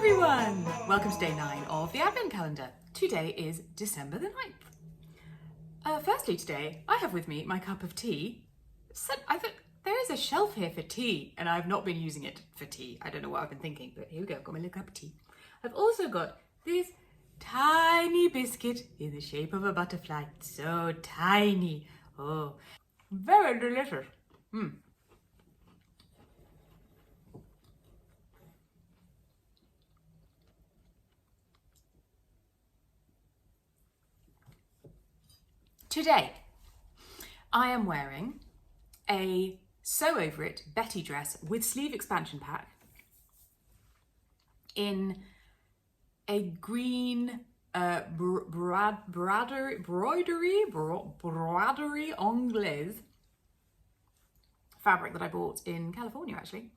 everyone! Welcome to day 9 of the Advent calendar. Today is December the 9th. Firstly today, I have with me my cup of tea. I thought there is a shelf here for tea and I've not been using it for tea. I don't know what I've been thinking, but here we go, I've got my little cup of tea. I've also got this tiny biscuit in the shape of a butterfly. So tiny. Oh, very delicious. Today, I am wearing a Sew Over It Betty dress with sleeve expansion pack in a green broderie anglaise fabric that I bought in California, actually.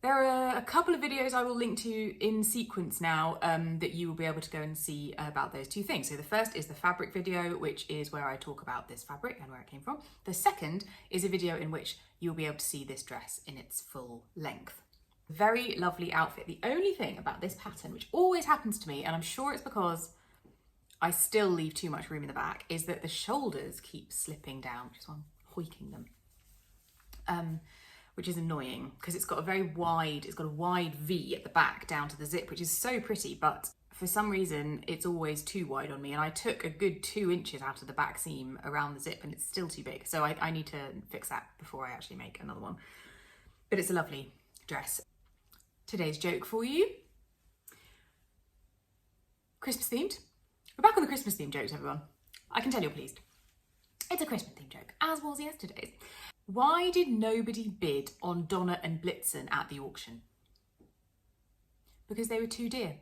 There are a couple of videos I will link to in sequence now that you will be able to go and see about those two things. So the first is the fabric video, which is where I talk about this fabric and where it came from. The second is a video in which you'll be able to see this dress in its full length. Very lovely outfit. The only thing about this pattern, which always happens to me, and I'm sure it's because I still leave too much room in the back, is that the shoulders keep slipping down, which is why I'm hoiking them. Which is annoying because it's got a wide V at the back down to the zip, which is so pretty, but for some reason it's always too wide on me, and I took a good 2 inches out of the back seam around the zip and it's still too big. So I need to fix that before I actually make another one. But it's a lovely dress. Today's joke for you. Christmas themed. We're back on the Christmas themed jokes, everyone. I can tell you're pleased. It's a Christmas themed joke, as was yesterday's. Why did nobody bid on Donna and Blitzen at the auction? Because they were too dear.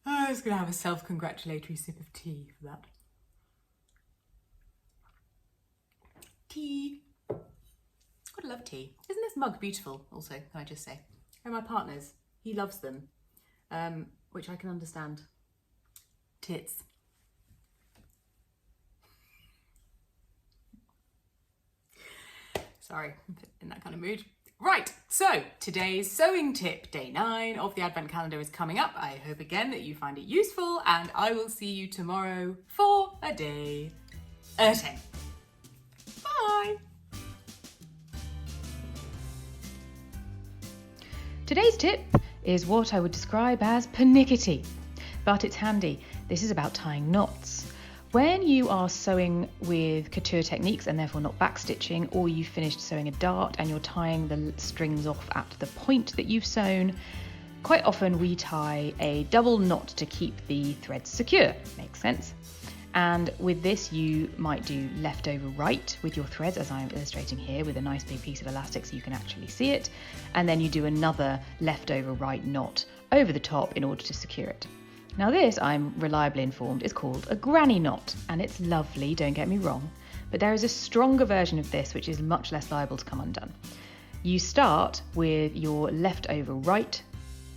I was going to have a self-congratulatory sip of tea for that. Tea. I love tea. Isn't this mug beautiful also, can I just say? And my partner's, he loves them. Which I can understand. Tits. Sorry, I'm in that kind of mood. Right, so today's sewing tip, day 9 of the Advent calendar, is coming up. I hope again that you find it useful, and I will see you tomorrow for a day 10. Bye! Today's tip is what I would describe as pernickety, but it's handy. This is about tying knots. When you are sewing with couture techniques and therefore not backstitching, or you've finished sewing a dart and you're tying the strings off at the point that you've sewn, quite often we tie a double knot to keep the threads secure. Makes sense. And with this, you might do left over right with your threads, as I'm illustrating here, with a nice big piece of elastic so you can actually see it. And then you do another left over right knot over the top in order to secure it. Now this, I'm reliably informed, is called a granny knot, and it's lovely, don't get me wrong, but there is a stronger version of this which is much less liable to come undone. You start with your left over right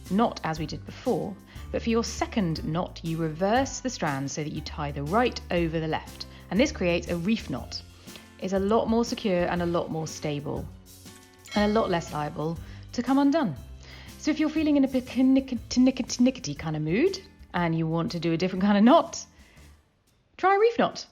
knot as we did before, but for your second knot you reverse the strands so that you tie the right over the left, and this creates a reef knot. It's a lot more secure and a lot more stable and a lot less liable to come undone. So if you're feeling in a pernickety kind of mood and you want to do a different kind of knot, try a reef knot.